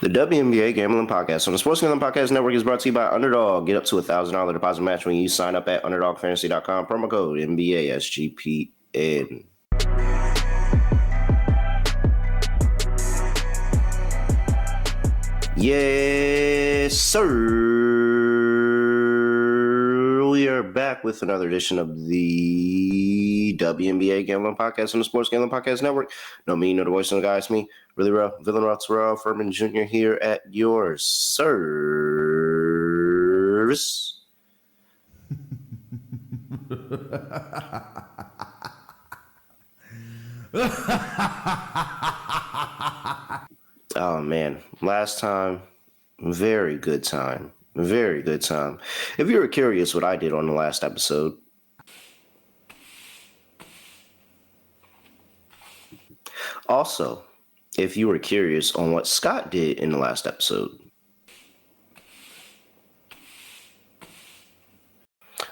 The WNBA Gambling Podcast on the Sports Gambling Podcast Network is brought to you by Underdog. Get up to $1,000 deposit match when you sign up at UnderdogFantasy.com. Promo code NBA SGPN. Yes, sir. We are back with another edition of the WNBA Gambling Podcast on the Sports Gambling Podcast Network. No me, no the voice, no the guy. It's me, Really Rough, Villain Rough, Terrell Furman Jr. here at your service. Oh, man. Last time, very good time. Very good time. If you were curious what I did on the last episode, also, if you were curious on what Scott did in the last episode,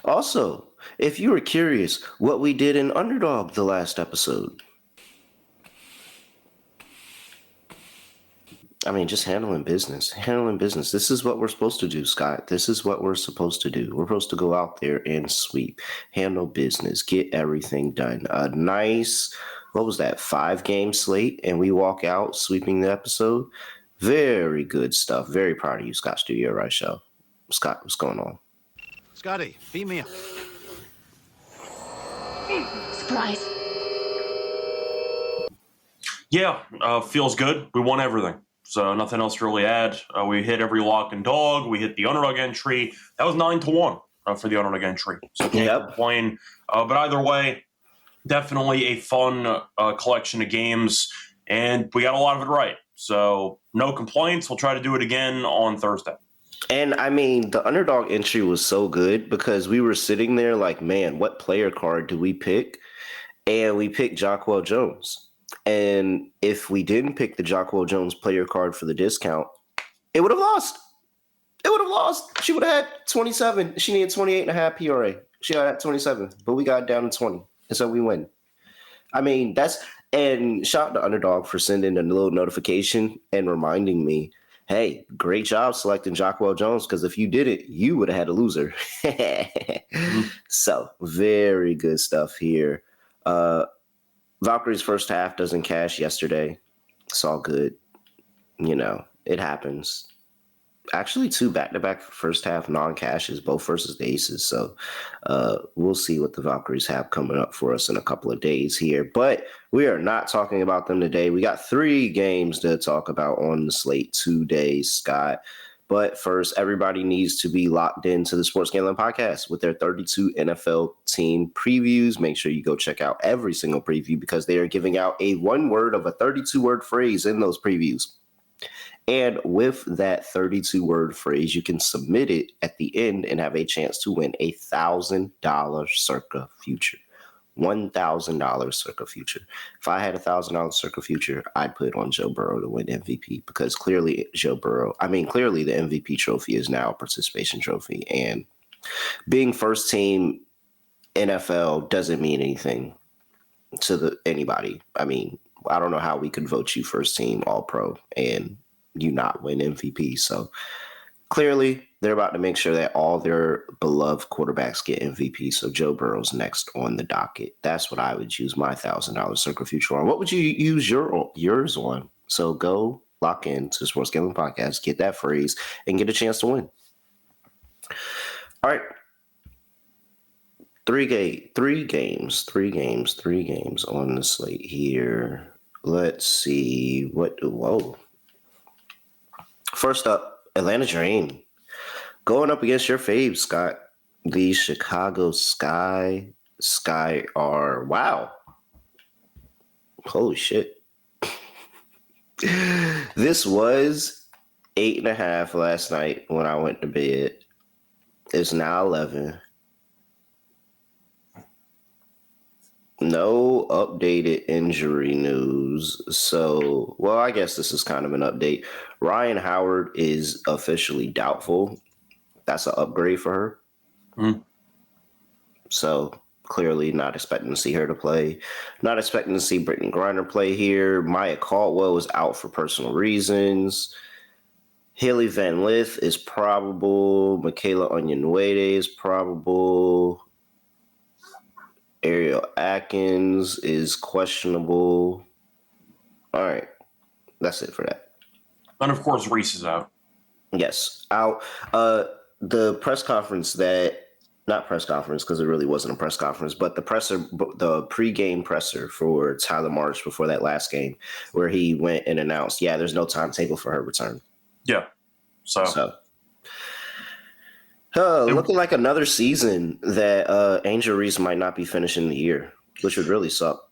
also, if you were curious what we did in Underdog the last episode, I mean, just handling business. This is what we're supposed to do, Scott. This is what we're supposed to do. We're supposed to go out there and sweep, handle business, get everything done. A nice, 5-game slate, and we walk out sweeping the episode. Very good stuff. Very proud of you, Scott Studio Right Show. Scott, what's going on? Scotty, beat me up. Surprise. Yeah, feels good. We won everything. So nothing else to really add. We hit every lock and dog. We hit the underdog entry. That was 9-1 for the underdog entry. So can't complain. But either way, definitely a fun collection of games. And we got a lot of it right. So no complaints. We'll try to do it again on Thursday. And I mean, the underdog entry was so good because we were sitting there like, man, what player card do we pick? And we picked Jacquel Jones. And if we didn't pick the Jacquel Jones player card for the discount, it would have lost. She would have had 27. She needed 28.5 PRA. She had 27, but we got down to 20. And so we win. I mean, and shout out to Underdog for sending a little notification and reminding me, hey, great job selecting Jacquel Jones, because if you did it, you would have had a loser. So very good stuff here. Valkyrie's first half doesn't cash yesterday. It's all good. You know, it happens. Actually, 2 back-to-back first half non-cashes, both versus the Aces. So we'll see what the Valkyries have coming up for us in a couple of days here. But we are not talking about them today. We got 3 games to talk about on the slate today, Scott. But first, everybody needs to be locked into the Sports Gambling Podcast with their 32 NFL team previews. Make sure you go check out every single preview because they are giving out a 1-word of a 32-word phrase in those previews. And with that 32-word phrase, you can submit it at the end and have a chance to win a $1,000 circa future. $1,000 circa future. If I had $1,000 circa future, I'd put it on Joe Burrow to win MVP because clearly the MVP trophy is now a participation trophy. And being first team NFL doesn't mean anything to anybody. I mean, I don't know how we could vote you first team all pro and you not win MVP. So clearly they're about to make sure that all their beloved quarterbacks get MVP. So Joe Burrow's next on the docket. That's what I would use my $1,000 circle future on. What would you use yours on? So go lock in to the Sports Gambling Podcast, get that phrase, and get a chance to win. All right. 3 games on the slate here. Let's see whoa. First up, Atlanta Dream. Going up against your fave, Scott, the Chicago Sky are, wow. Holy shit. This was 8.5 last night when I went to bed. It's now 11. No updated injury news. So, well, I guess this is kind of an update. Ryan Howard is officially doubtful. That's an upgrade for her. So clearly not expecting to see her to play. Not expecting to see Brittany Griner play here. Maya Caldwell is out for personal reasons. Haley Van Lith is probable. Michaela Onyenwere is probable. Ariel Atkins is questionable. All right. That's it for that. And of course, Reese is out. Yes. Out. The press conference not press conference because it really wasn't a press conference, but the pregame presser for Tyler March before that last game where he went and announced, there's no timetable for her return. Yeah. So. Looking like another season that Angel Reese might not be finishing the year, which would really suck.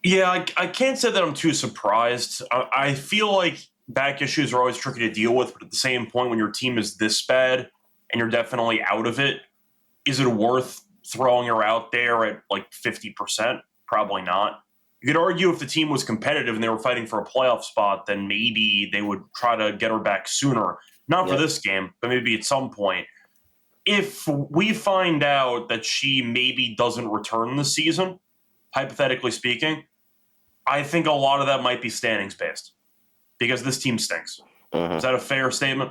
Yeah, I can't say that I'm too surprised. I feel like back issues are always tricky to deal with, but at the same point, when your team is this bad and you're definitely out of it, is it worth throwing her out there at like 50%? Probably not. You could argue if the team was competitive and they were fighting for a playoff spot, then maybe they would try to get her back sooner. Not for this game, but maybe at some point. If we find out that she maybe doesn't return this season, hypothetically speaking, I think a lot of that might be standings based because this team stinks. Is that a fair statement?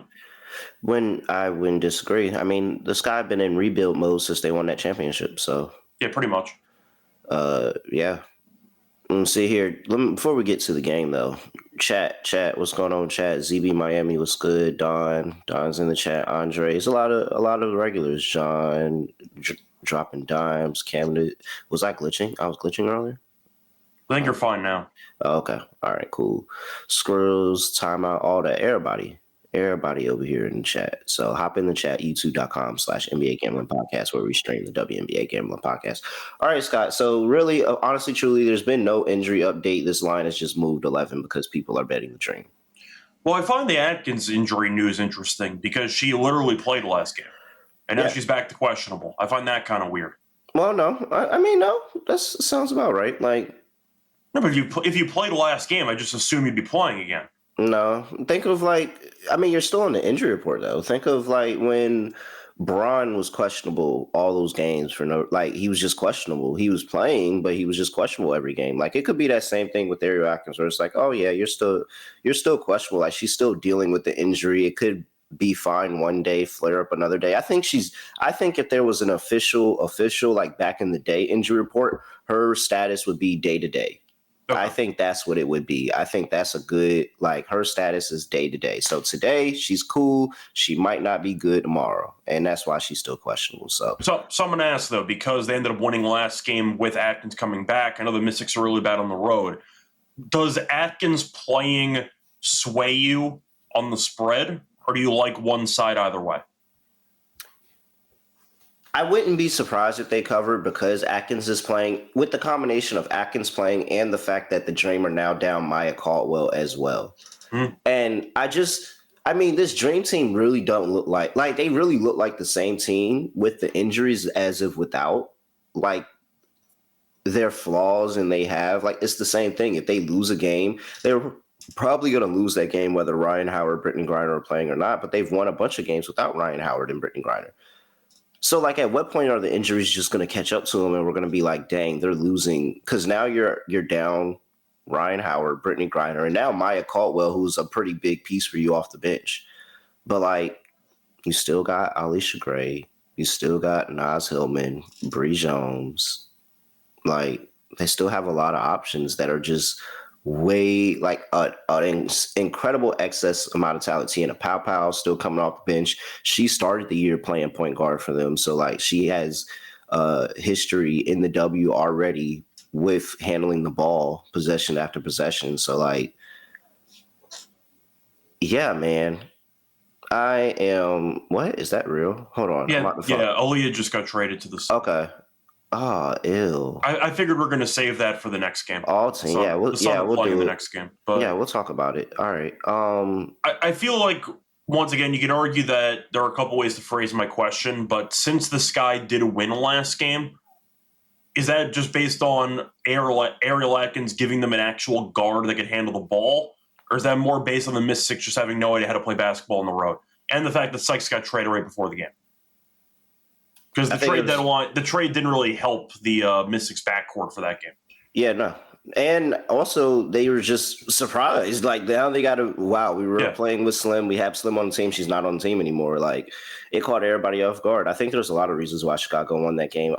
I wouldn't disagree. I mean, the Sky have been in rebuild mode since they won that championship. So yeah, pretty much. Yeah. Let's see here. Before we get to the game, though, chat, what's going on? Chat, ZB Miami was good. Don's in the chat. Andre's a lot of regulars. John dropping dimes. Camden, was I glitching? I was glitching earlier. I think you're fine now. Okay. All right. Cool. Squirrels, timeout, all that. Everybody over here in the chat. So hop in the chat, youtube.com/NBA Gambling Podcast, where we stream the WNBA Gambling Podcast. All right, Scott. So really, honestly, truly, there's been no injury update. This line has just moved 11 because people are betting the dream. Well, I find the Atkins injury news interesting because she literally played last game, and now she's back to questionable. I find that kind of weird. Well, no. I mean, no. That sounds about right. Like, no, but if you played last game, I just assume you'd be playing again. No, think of you're still in the injury report though. Think of when Braun was questionable all those games he was just questionable. He was playing, but he was just questionable every game. Like it could be that same thing with Ariel Atkins where it's like, oh yeah, you're still questionable. Like she's still dealing with the injury. It could be fine one day, flare up another day. I think if there was an official like back in the day injury report, her status would be day to day. I think that's what it would be. I think that's a good, her status is day to day. So today she's cool. She might not be good tomorrow. And that's why she's still questionable. So someone asked though, because they ended up winning last game with Atkins coming back. I know the Mystics are really bad on the road. Does Atkins playing sway you on the spread? Or do you like one side either way? I wouldn't be surprised if they covered because Atkins is playing with the combination of Atkins playing and the fact that the Dream are now down Maya Caldwell as well. And this Dream team really don't look like they really look like the same team with the injuries as if without their flaws and they have it's the same thing. If they lose a game, they're probably going to lose that game whether Ryan Howard, Brittany Griner are playing or not, but they've won a bunch of games without Ryan Howard and Brittany Griner. So, at what point are the injuries just going to catch up to them and we're going to be like, dang, they're losing? Because now you're down Ryan Howard, Brittany Griner, and now Maya Caldwell, who's a pretty big piece for you off the bench. But, you still got Alicia Gray. You still got Naz Hillman, Bree Jones. They still have a lot of options that are just way an incredible excess amount of talent. Tiana Pow still coming off the bench. She started the year playing point guard for them. So she has history in the W already with handling the ball possession after possession. So yeah, man. I am. What is that real? Hold on. Yeah. Aaliyah just got traded to the. Okay. Oh, ew. I figured we're going to save that for the next game. All team, so, we'll do the next game. But we'll talk about it. All right. I feel like once again you could argue that there are a couple ways to phrase my question, but since the Sky did win last game, is that just based on Ariel Atkins giving them an actual guard that could handle the ball, or is that more based on the Mystics just having no idea how to play basketball on the road, and the fact that Sykes got traded right before the game? Because the trade didn't really help the Mystics backcourt for that game. Yeah, no. And also, they were just surprised. Like, now they got to, wow, we were playing with Slim. We have Slim on the team. She's not on the team anymore. Like, it caught everybody off guard. I think there's a lot of reasons why Chicago won that game.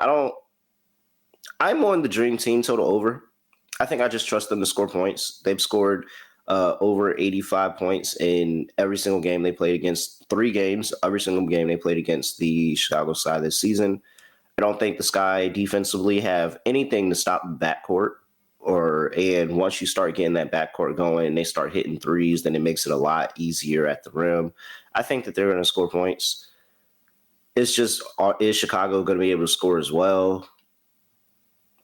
I'm on the Dream Team total over. I think I just trust them to score points. They've scored over 85 points in every single game they played against 3 games. Every single game they played against the Chicago side this season. I don't think the Sky defensively have anything to stop the backcourt. And once you start getting that backcourt going and they start hitting threes, then it makes it a lot easier at the rim. I think that they're going to score points. It's just, is Chicago going to be able to score as well?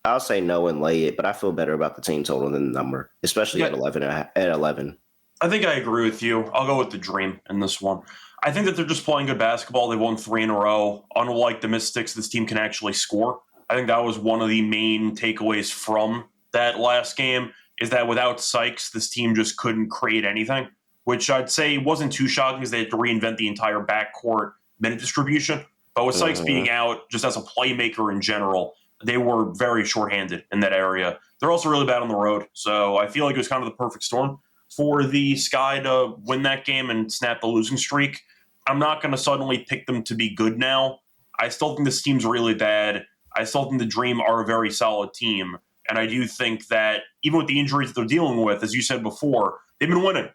I'll say no and lay it, but I feel better about the team total than the number, especially at 11. I think I agree with you. I'll go with the Dream in this one. I think that they're just playing good basketball. They won 3 in a row. Unlike the Mystics, this team can actually score. I think that was one of the main takeaways from that last game, is that without Sykes, this team just couldn't create anything, which I'd say wasn't too shocking because they had to reinvent the entire backcourt minute distribution. But with Sykes being out, just as a playmaker in general, they were very shorthanded in that area. They're also really bad on the road. So I feel like it was kind of the perfect storm for the Sky to win that game and snap the losing streak. I'm not going to suddenly pick them to be good now. I still think this team's really bad. I still think the Dream are a very solid team. And I do think that even with the injuries that they're dealing with, as you said before, they've been winning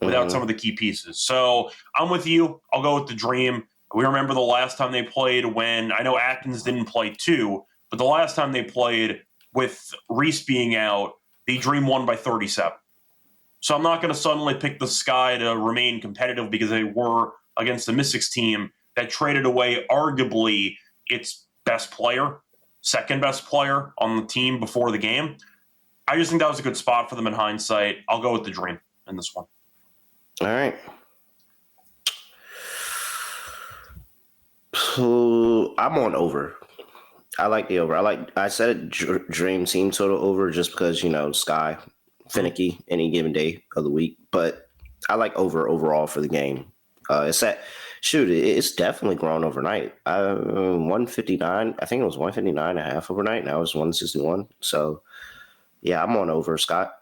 without some of the key pieces. So I'm with you. I'll go with the Dream. We remember the last time they played when, I know Atkins didn't play too, but the last time they played with Reese being out, the Dream won by 37. So I'm not going to suddenly pick the Sky to remain competitive because they were against the Mystics team that traded away arguably its best player, second best player on the team before the game. I just think that was a good spot for them in hindsight. I'll go with the Dream in this one. All right. So I'm on over. I like the over. I said Dream Team total over just because, Sky, finicky any given day of the week. But I like over overall for the game. It's definitely grown overnight. 159, I think it was 159.5 overnight. Now it's 161. So, yeah, I'm on over, Scott.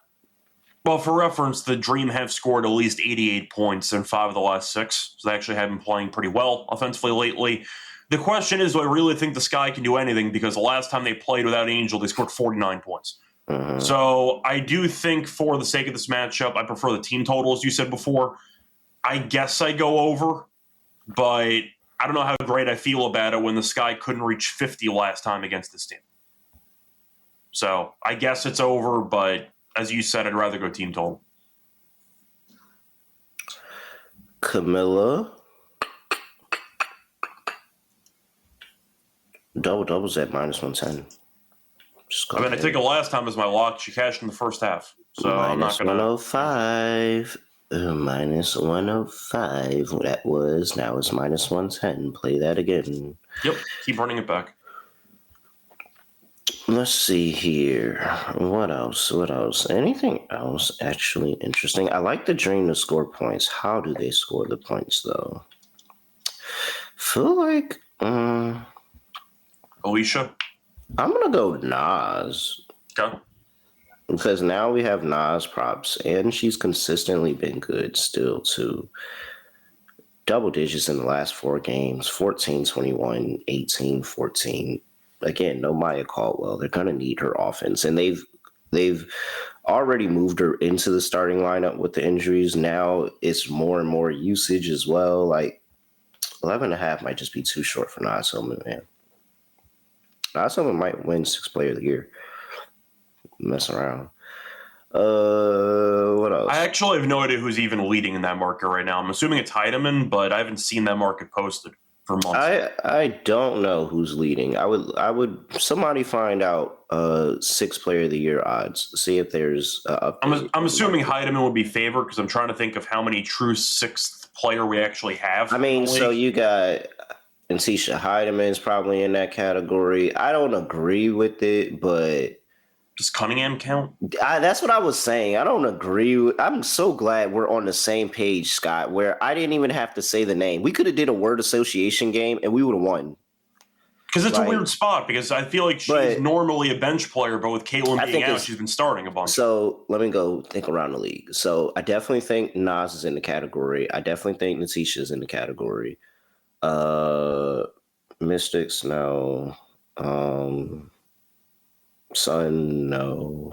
Well, for reference, the Dream have scored at least 88 points in 5 of the last 6. So they actually have been playing pretty well offensively lately. The question is, do I really think the Sky can do anything? Because the last time they played without Angel, they scored 49 points. So I do think for the sake of this matchup, I prefer the team total, as you said before. I guess I go over, but I don't know how great I feel about it when the Sky couldn't reach 50 last time against this team. So I guess it's over, but as you said, I'd rather go team total. Camilla. Doubles at -110. I think the last time was my lock. She cashed in the first half. So I'm not going to. -105. -105. That was. Now it's -110. Play that again. Yep. Keep running it back. Let's see here. What else? Anything else actually interesting? I like the Dream to score points. How do they score the points, though? Feel like... Alicia? I'm going to go Nas. Okay. Because now we have Nas props, and she's consistently been good still, too. Double digits in the last 4 games. 14, 21, 18, 14. Again, no Maya Caldwell. They're going to need her offense. And they've already moved her into the starting lineup with the injuries. Now it's more and more usage as well. Like, 11.5 might just be too short for Nas Hillman, man. Nas Hillman might win 6th Player of the Year. Mess around. What else? I actually have no idea who's even leading in that market right now. I'm assuming it's Heidemann, but I haven't seen that market posted for months. I don't know who's leading. I would somebody find out 6th Player of the Year odds. See if there's. I'm assuming Heidemann would be favored because I'm trying to think of how many true 6th player we actually have. I mean, so you got. And Tisha Heidemann's probably in that category. I don't agree with it, but does Cunningham count? That's what I was saying. I don't agree. I'm so glad we're on the same page, Scott, where I didn't even have to say the name. We could have did a word association game and we would have won. Because it's a weird spot, because I feel like she's normally a bench player, but with Caitlin being out, she's been starting a bunch. So let me go think around the league. So I definitely think Nas is in the category. I definitely think Natisha's in the category. Mystics, no. Sun, no.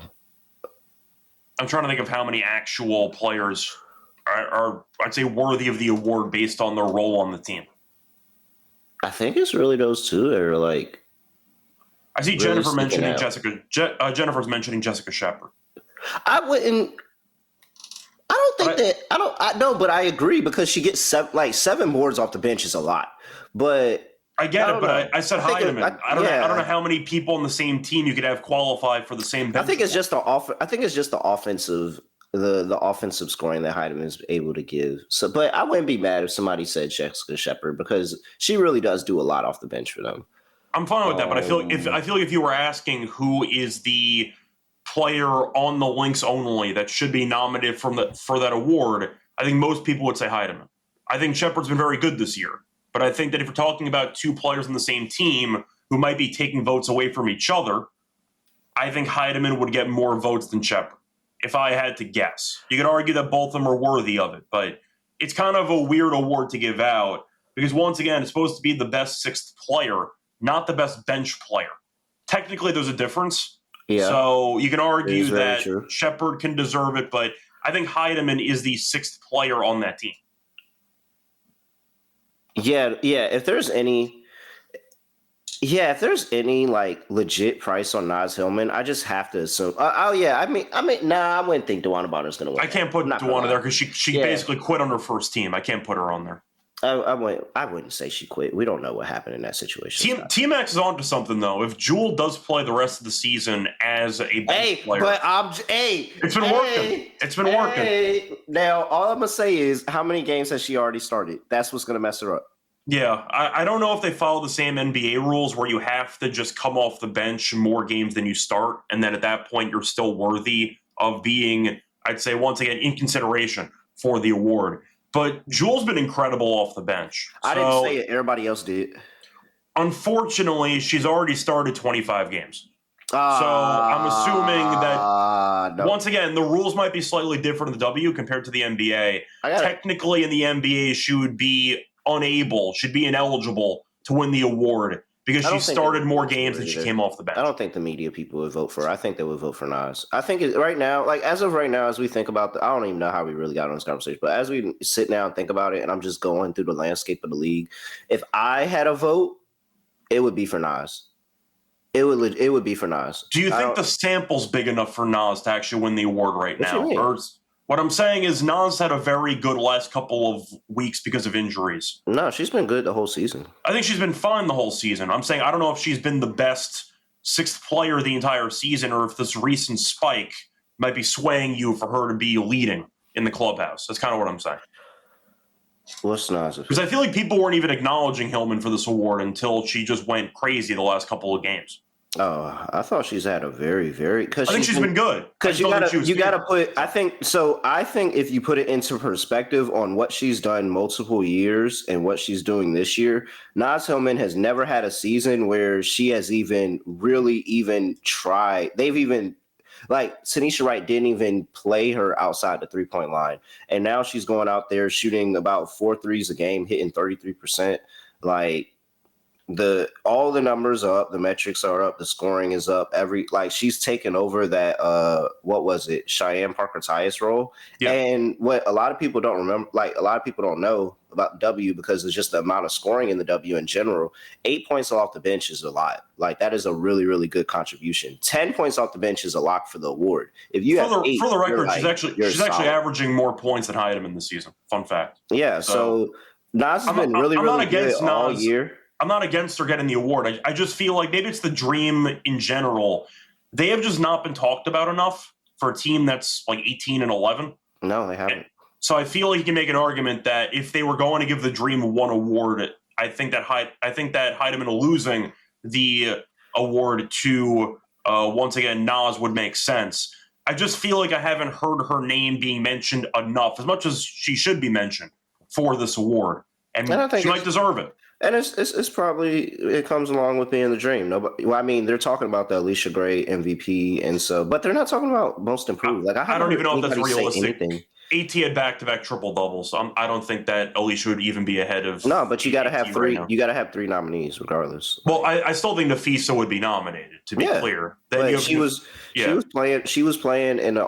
I'm trying to think of how many actual players are I'd say, worthy of the award based on their role on the team. I think it's really those two that are like. I see really Jennifer mentioning Jessica. Jennifer's mentioning Jessica Shepard. I wouldn't. I don't think that. I know, but I agree because she gets 7 boards off the bench is a lot. But I get it. But I said Heidemann. I don't know how many people on the same team you could have qualify for the same bench. I think it's just the offensive. The offensive scoring that Heidemann is able to give. So, but I wouldn't be mad if somebody said Jessica Shepard because she really does do a lot off the bench for them. I'm fine with that, but I feel like if you were asking who is the player on the Lynx only that should be nominated for that award, I think most people would say Heidemann. I think Shepard's been very good this year, but I think that if you're talking about two players on the same team who might be taking votes away from each other, I think Heidemann would get more votes than Shepard. If I had to guess, you could argue that both of them are worthy of it, but it's kind of a weird award to give out because once again, it's supposed to be the best sixth player, not the best bench player. Technically, there's a difference. Yeah. So you can argue that Shepard can deserve it, but I think Heidemann is the sixth player on that team. Yeah. If there's any like legit price on Naz Hillman, I just have to assume. I wouldn't think DeWanna Bonner's going to win. I can't put DeWanna there because she basically quit on her first team. I can't put her on there. I wouldn't say she quit. We don't know what happened in that situation. T-Max is onto something though. If Jewel does play the rest of the season as a bench player, it's been working. It's been working. Now all I'm gonna say is, how many games has she already started? That's what's gonna mess her up. Yeah, I don't know if they follow the same NBA rules where you have to just come off the bench more games than you start, and then at that point you're still worthy of being, I'd say, once again, in consideration for the award. But Jewel's been incredible off the bench. I didn't say it. Everybody else did. Unfortunately, she's already started 25 games. So I'm assuming that, once again, the rules might be slightly different in the W compared to the NBA. Technically, in the NBA, she would be should be ineligible to win the award because she started more games than she came off the bench. I don't think the media people would vote for her. I think they would vote for Nas. I think right now, like as of right now, as we think about I don't even know how we really got on this conversation, but as we sit now and think about it, and I'm just going through the landscape of the league, if I had a vote, it would be for Nas. It would be for Nas. Do you think the sample's big enough for Nas to actually win the award right now? Or what I'm saying is Nas had a very good last couple of weeks because of injuries. No, she's been good the whole season. I think she's been fine the whole season. I'm saying I don't know if she's been the best sixth player the entire season or if this recent spike might be swaying you for her to be leading in the clubhouse. That's kind of what I'm saying. What's Nas? Because I feel like people weren't even acknowledging Hillman for this award until she just went crazy the last couple of games. Oh, I thought she's had a very, very. I think she's been good. Because you gotta put. I think if you put it into perspective on what she's done multiple years and what she's doing this year, Naz Hillman has never had a season where she has even really even tried. They've even Tanisha Wright didn't even play her outside the 3-point line, and now she's going out there shooting about 4 threes a game, hitting 33%. All the numbers are up, the metrics are up, the scoring is up. She's taken over that Cheyenne Parker-Tyus role. Yeah. And what a lot of people don't remember, a lot of people don't know about W because it's just the amount of scoring in the W in general. 8 points off the bench is a lot. That is a really, really good contribution. 10 points off the bench is a lock for the award. If you have for the record, she's actually averaging more points than Heidemann this season. Fun fact. Yeah. So Nas has been really good all year. I'm not against her getting the award. I just feel like maybe it's the dream in general. They have just not been talked about enough for a team that's 18-11. No, they haven't. So I feel like you can make an argument that if they were going to give the dream one award, I think that Heidemann losing the award to once again Nas would make sense. I just feel like I haven't heard her name being mentioned enough, as much as she should be mentioned for this award. and I think she might deserve it. And it's probably, it comes along with being the dream. Nobody, well, I mean, they're talking about the Alicia Gray MVP, and so, but they're not talking about most improved. Like I don't even know if that's realistic. Anything. AT had back-to-back triple doubles, so I don't think that Alicia would even be ahead of. No, but you got to have three. Right, you got to have 3 nominees, regardless. Well, I still think Nafisa would be nominated. To be clear, then but she was playing. She was playing in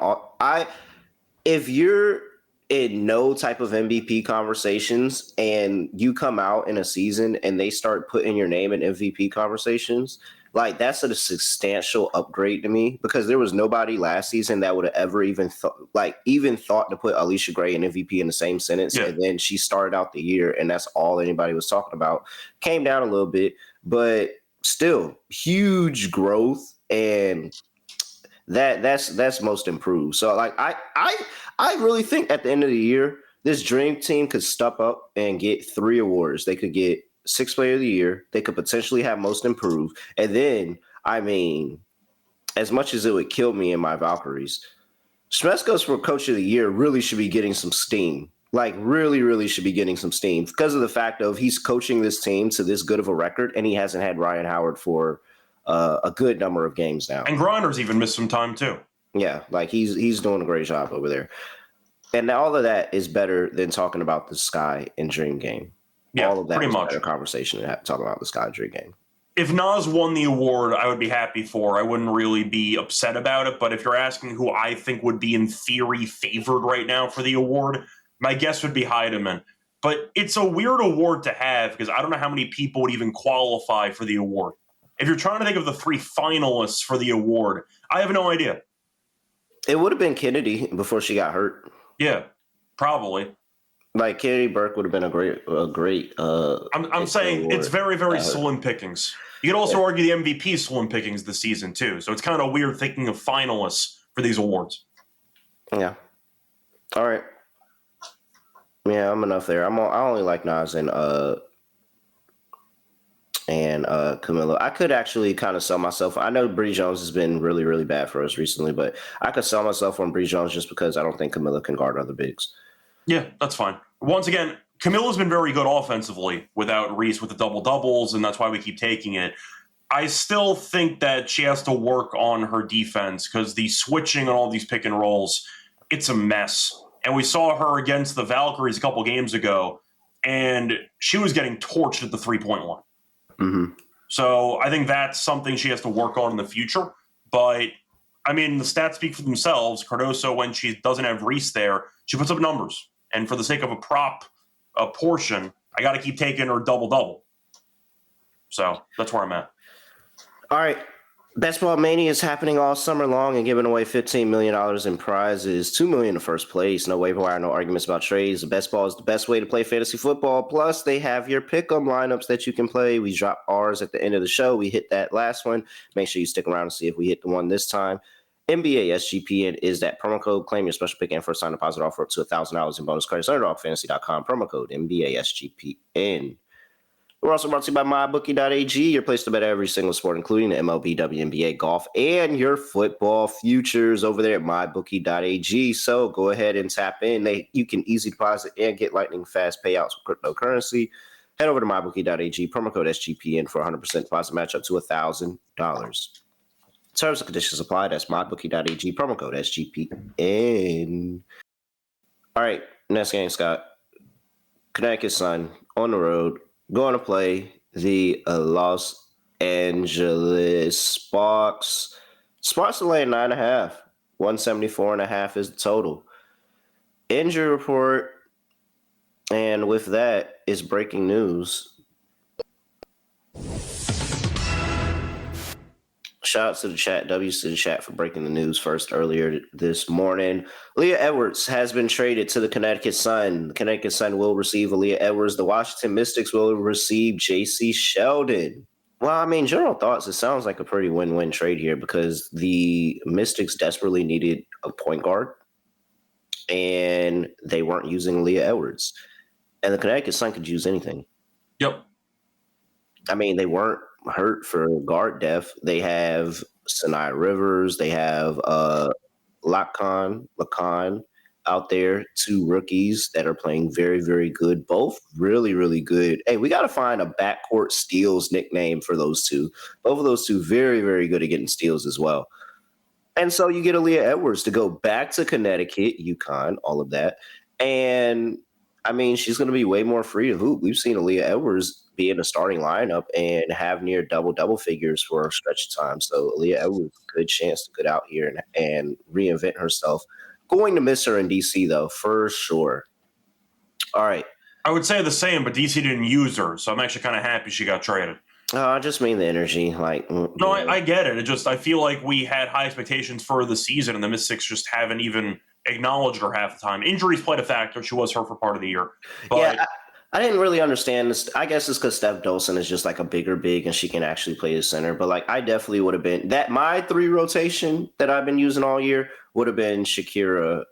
if you're in no type of MVP conversations and you come out in a season and they start putting your name in MVP conversations, like that's a substantial upgrade to me, because there was nobody last season that would have ever even thought to put Alicia Gray and MVP in the same sentence. Yeah. And then she started out the year and that's all anybody was talking about. Came down a little bit, but still huge growth, and that's most improved. So like I really think at the end of the year, this dream team could step up and get 3 awards. They could get 6th player of the year. They could potentially have most improved. And then, I mean, as much as it would kill me in my Valkyries, Smeskos for coach of the year really should be getting some steam. Like really, really should be getting some steam because of the fact of he's coaching this team to this good of a record, and he hasn't had Ryan Howard for a good number of games now. And Grinder's even missed some time too. Yeah, like he's doing a great job over there. And all of that is better than talking about the Sky and Dream Game. Yeah, all of that pretty much. Better conversation than talking about the Sky and Dream Game. If Nas won the award, I would be happy for. I wouldn't really be upset about it. But if you're asking who I think would be in theory favored right now for the award, my guess would be Heidemann. But it's a weird award to have because I don't know how many people would even qualify for the award. If you're trying to think of the 3 finalists for the award, I have no idea. It would have been Kennedy before she got hurt. Yeah, probably. Like Kennedy Burke would have been a great. I'm saying award. It's very, very slim pickings. You could also argue the MVP slim pickings this season too. So it's kind of weird thinking of finalists for these awards. Yeah. All right. Yeah, I'm enough there. I only like Nas and Camilo. I could actually kind of sell myself. I know Bree Jones has been really, really bad for us recently, but I could sell myself on Bree Jones just because I don't think Camilo can guard other bigs. Yeah, that's fine. Once again, Camilo's been very good offensively without Reese with the double-doubles, and that's why we keep taking it. I still think that she has to work on her defense because the switching on all these pick and rolls, it's a mess. And we saw her against the Valkyries a couple games ago, and she was getting torched at the three-point line. Mm-hmm. So I think that's something she has to work on in the future. But, I mean, the stats speak for themselves. Cardoso, when she doesn't have Reese there, she puts up numbers. And for the sake of a prop portion, I got to keep taking her double-double. So that's where I'm at. All right. Best Ball Mania is happening all summer long and giving away $15 million in prizes, $2 million in first place. No waiver wire, no arguments about trades. The Best Ball is the best way to play fantasy football. Plus, they have your pick-em lineups that you can play. We drop ours at the end of the show. We hit that last one. Make sure you stick around and see if we hit the one this time. NBA SGPN is that promo code. Claim your special pick and first time deposit offer up to $1,000 in bonus credits. UnderdogFantasy.com, promo code NBA SGPN. We're also brought to you by MyBookie.ag, your place to bet every single sport, including the MLB, WNBA, golf, and your football futures over there at MyBookie.ag. So go ahead and tap in. You can easy deposit and get lightning fast payouts with cryptocurrency. Head over to MyBookie.ag, promo code SGPN for 100% deposit match up to $1,000. Terms and conditions apply. That's MyBookie.ag, promo code SGPN. All right, next game, Scott. Connecticut Sun on the road. Going to play the Los Angeles Sparks. Sparks are laying 9.5. 174.5 is the total. Injury report. And with that is breaking news. Shout out to the chat, W's to the chat for breaking the news first earlier this morning. Leah Edwards has been traded to the Connecticut Sun. The Connecticut Sun will receive Leah Edwards. The Washington Mystics will receive J.C. Sheldon. Well, I mean, general thoughts, it sounds like a pretty win-win trade here because the Mystics desperately needed a point guard, and they weren't using Leah Edwards. And the Connecticut Sun could use anything. Yep. I mean, they weren't hurt for guard depth. They have Sinai Rivers. They have Lacan, out there, 2 rookies that are playing very, very good, both really, really good. Hey, we got to find a backcourt steals nickname for those two. Both of those two very, very good at getting steals as well. And so you get Aaliyah Edwards to go back to Connecticut, UConn, all of that. And I mean, she's going to be way more free to hoop. We've seen Aaliyah Edwards be in the starting lineup and have near double figures for a stretch of time. So Aaliyah Edwards, good chance to get out here and reinvent herself. Going to miss her in DC, though, for sure. All right. I would say the same, but DC didn't use her, so I'm actually kind of happy she got traded. I just mean the energy. No, I get it. I feel like we had high expectations for the season, and the Mystics just haven't even acknowledged her half the time. Injuries played a factor. She was hurt for part of the year. But yeah, I didn't really understand this. I guess it's because Steph Dolson is just like a bigger big, and she can actually play the center. But like, I definitely would have been that. My 3 rotation that I've been using all year would have been Shakira,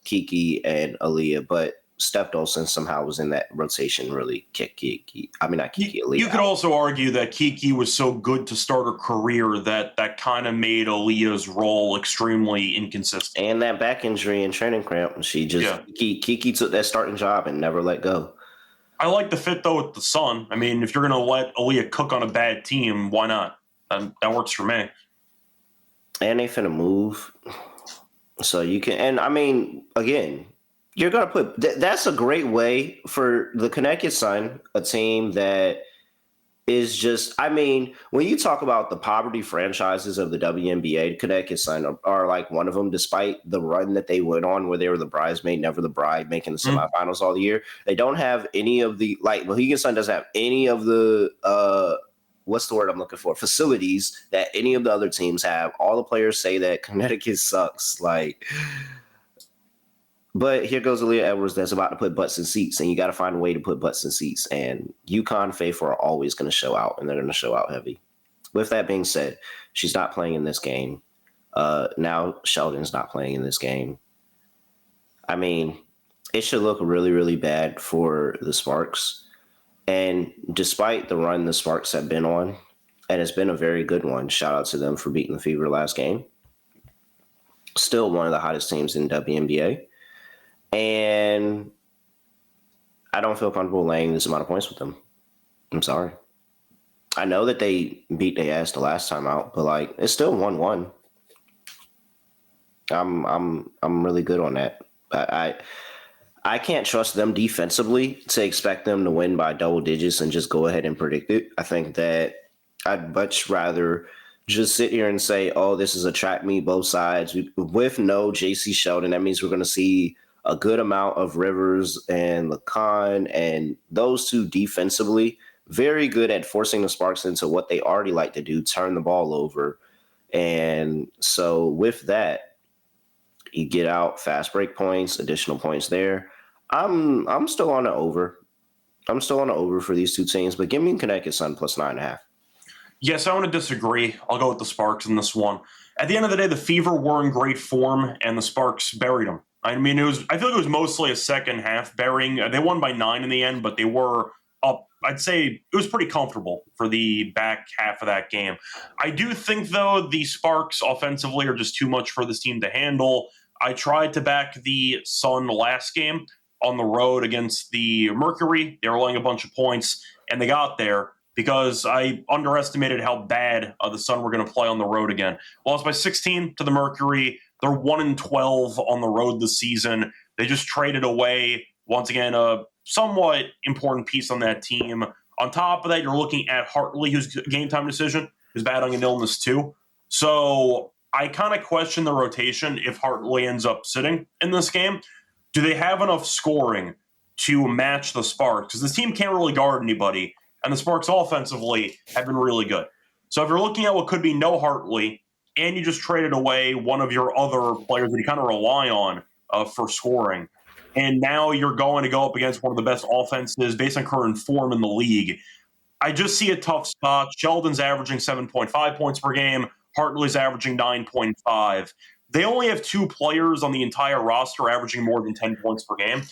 Kiki, and Aaliyah. But Steph Dolson somehow was in that rotation, really kick Kiki. I mean, not Kiki, Aaliyah. You could also argue that Kiki was so good to start her career that kind of made Aaliyah's role extremely inconsistent. And that back injury and training cramp, Kiki took that starting job and never let go. I like the fit, though, with the Sun. I mean, if you're going to let Aaliyah cook on a bad team, why not? That works for me. And they finna move. So you can, and I mean, again, you're going to put, that's a great way for the Connecticut Sun, a team that is just, I mean, when you talk about the poverty franchises of the WNBA, Connecticut Sun are like one of them, despite the run that they went on where they were the bridesmaid, never the bride, making the semifinals all the year. They don't have any of the, like, Mohegan Sun doesn't have any of the, what's the word I'm looking for? Facilities that any of the other teams have. All the players say that Connecticut sucks. Like, but here goes Aaliyah Edwards that's about to put butts in seats, and you got to find a way to put butts in seats. And UConn faithful are always going to show out, and they're going to show out heavy. With that being said, she's not playing in this game. Now Sheldon's not playing in this game. I mean, it should look really, really bad for the Sparks. And despite the run the Sparks have been on, and it's been a very good one, shout out to them for beating the Fever last game. Still one of the hottest teams in WNBA. And I don't feel comfortable laying this amount of points with them. I'm sorry. I know that they beat their ass the last time out, but like it's still 1-1. I'm really good on that. I can't trust them defensively to expect them to win by double digits and just go ahead and predict it. I think that I'd much rather just sit here and say, oh, this is a track meet both sides. With no JC Sheldon, that means we're going to see a good amount of Rivers and Lacan, and those two defensively, very good at forcing the Sparks into what they already like to do, turn the ball over. And so with that, you get out fast break points, additional points there. I'm still on the over. I'm still on the over for these two teams, but give me Connecticut Sun plus 9.5. Yes, I want to disagree. I'll go with the Sparks in this one. At the end of the day, the Fever were in great form, and the Sparks buried them. I mean, I feel like it was mostly a second half burying. They won by 9 in the end, but they were up. I'd say it was pretty comfortable for the back half of that game. I do think, though, the Sparks offensively are just too much for this team to handle. I tried to back the Sun last game on the road against the Mercury. They were laying a bunch of points, and they got there because I underestimated how bad the Sun were going to play on the road again. Lost by 16 to the Mercury. They're 1-12 on the road this season. They just traded away, once again, a somewhat important piece on that team. On top of that, you're looking at Hartley, who's a game-time decision, who's battling an illness too. So I kind of question the rotation if Hartley ends up sitting in this game. Do they have enough scoring to match the Sparks? Because this team can't really guard anybody, and the Sparks offensively have been really good. So if you're looking at what could be no Hartley, and you just traded away one of your other players that you kind of rely on for scoring, and now you're going to go up against one of the best offenses based on current form in the league, I just see a tough spot. Sheldon's averaging 7.5 points per game. Hartley's averaging 9.5. They only have 2 players on the entire roster averaging more than 10 points per game.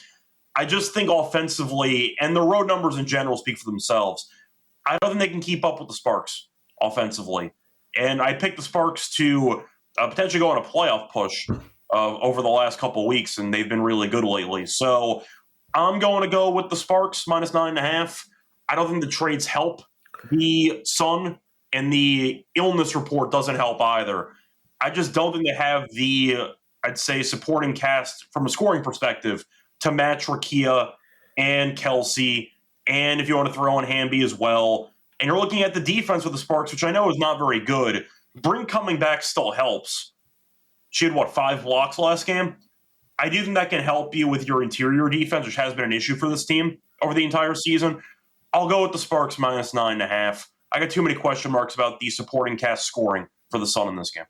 I just think offensively, and the road numbers in general speak for themselves, I don't think they can keep up with the Sparks offensively. And I picked the Sparks to potentially go on a playoff push over the last couple of weeks, and they've been really good lately. So I'm going to go with the Sparks -9.5. I don't think the trades help the Sun, and the illness report doesn't help either. I just don't think they have the, I'd say, supporting cast from a scoring perspective to match Rakia and Kelsey, and if you want to throw in Hamby as well. And you're looking at the defense with the Sparks, which I know is not very good. Brink coming back still helps. She had, 5 blocks last game? I do think that can help you with your interior defense, which has been an issue for this team over the entire season. I'll go with the Sparks -9.5. I got too many question marks about the supporting cast scoring for the Sun in this game,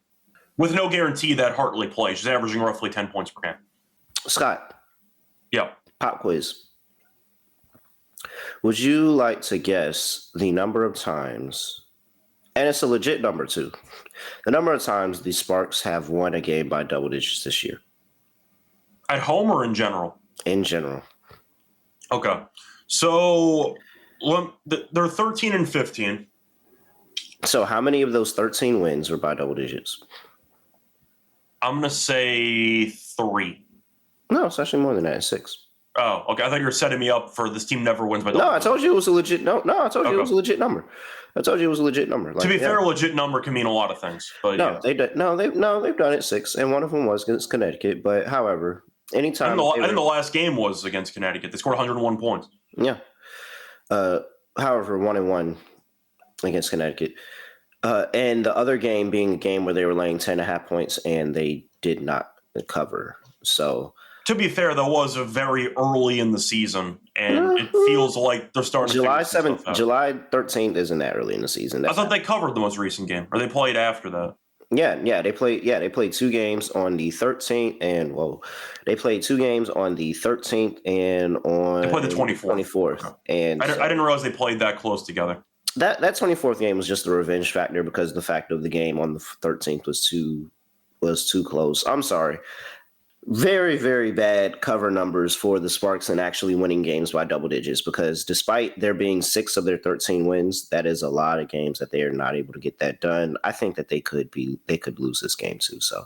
with no guarantee that Hartley plays. She's averaging roughly 10 points per game. Scott. Yeah. Pop quiz. Would you like to guess the number of times, and it's a legit number too, the number of times the Sparks have won a game by double digits this year? At home or in general? In general. Okay. So they're 13 and 15. So how many of those 13 wins were by double digits? I'm going to say 3. No, it's actually more than that. It's 6. Oh, okay. I thought you were setting me up for this team never wins by double digits. No, I told you it was a legit no. I told you it was a legit number. Like, to be fair, a legit number can mean a lot of things. But no, they've done it 6, and one of them was against Connecticut. But however, anytime I think the last game was against Connecticut. They scored 101 points. Yeah. However, 1-1 against Connecticut. And the other game being a game where they were laying 10.5 points and they did not cover. So, to be fair, that was a very early in the season, and it feels like they're starting. July 13th isn't that early in the season. I thought they covered the most recent game, or they played after that. Yeah, they played 2 games on the 13th, and they played 2 games on the 13th and on they played the 24th. Okay. And I didn't realize they played that close together. That 24th game was just a revenge factor because the fact of the game on the 13th was too close. I'm sorry. Very, very bad cover numbers for the Sparks and actually winning games by double digits, because despite there being 6 of their 13 wins, that is a lot of games that they are not able to get that done. I think that they could lose this game too. So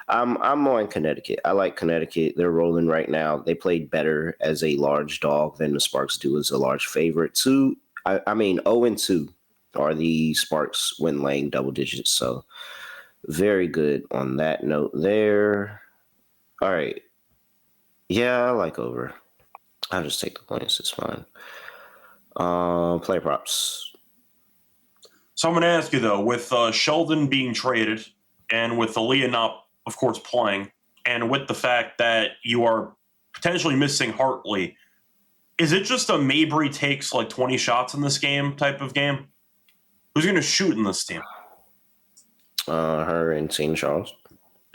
I'm on Connecticut. I like Connecticut. They're rolling right now. They played better as a large dog than the Sparks do as a large favorite. 0-2 are the Sparks when laying double digits. So very good on that note there. All right. Yeah, I like over. I'll just take the points. It's fine. Play props. So I'm going to ask you, though, with Sheldon being traded and with Aaliyah not, of course, playing, and with the fact that you are potentially missing Hartley, is it just a Mabry takes like 20 shots in this game type of game? Who's going to shoot in this team? Her and Tina Charles.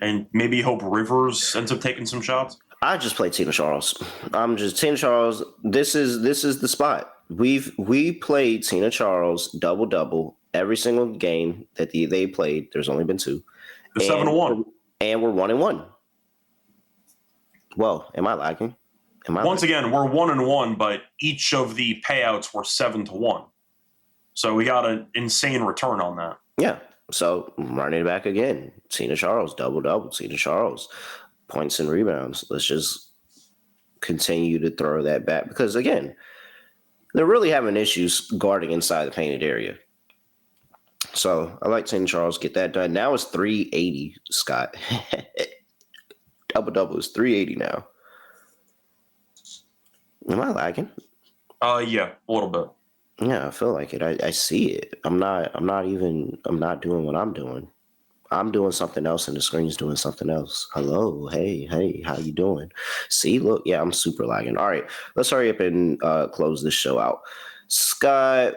And maybe Hope Rivers ends up taking some shots? I just play Tina Charles. Tina Charles. This is the spot. We played Tina Charles double every single game that they played. There's only been 2. The 7-1. And we're 1-1. Well, am I lagging? Once again, we're 1-1, but each of the payouts were 7-1. So we got an insane return on that. Yeah. So running it back again. Tina Charles, double. Tina Charles, points and rebounds. Let's just continue to throw that back because, again, they're really having issues guarding inside the painted area. So I like Tina Charles. Get that done. Now it's 380, Scott. Double is 380 now. Am I lagging? Yeah, a little bit. Yeah, I feel like it. I see it. I'm not doing what I'm doing. I'm doing something else and the screen's doing something else. Hello. Hey, how you doing? See, look, yeah, I'm super lagging. All right, let's hurry up and close this show out. Scott,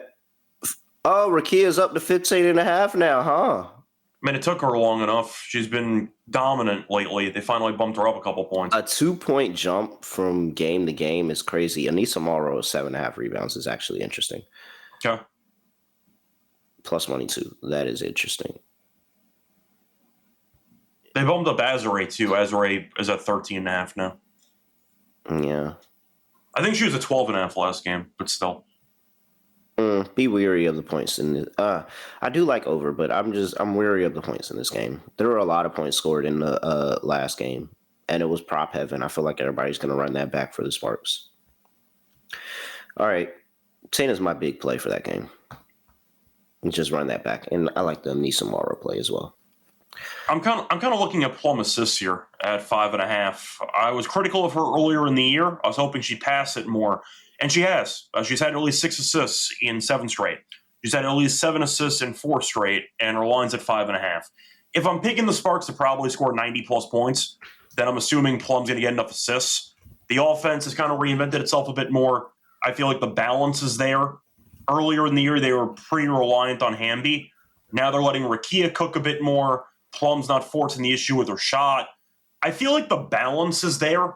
Rakia's up to 15.5 now, huh? I mean, it took her long enough. She's been dominant lately. They finally bumped her up a couple points. A 2-point jump from game to game is crazy. Anissa Morrow's 7.5 rebounds is actually interesting. Okay. Plus money too. That is interesting. They bumped up Azure too. Azure is at 13.5 now. Yeah. I think she was at 12.5 last game, but still. Be weary of the points in this. I do like over, but I'm weary of the points in this game. There were a lot of points scored in the last game, and it was prop heaven. I feel like everybody's going to run that back for the Sparks. All right, Tina's my big play for that game. Just run that back, and I like the Nisa Morrow play as well. I'm kind of looking at Plum assists here at 5.5. I was critical of her earlier in the year. I was hoping she'd pass it more, and she has. She's had at least 6 assists in 7 straight. She's had at least 7 assists in 4 straight, and her line's at 5.5. If I'm picking the Sparks to probably score 90 plus points, then I'm assuming Plum's going to get enough assists. The offense has kind of reinvented itself a bit more. I feel like the balance is there. Earlier in the year, they were pretty reliant on Hamby. Now they're letting Rakia cook a bit more. Plum's not forcing the issue with her shot. I feel like the balance is there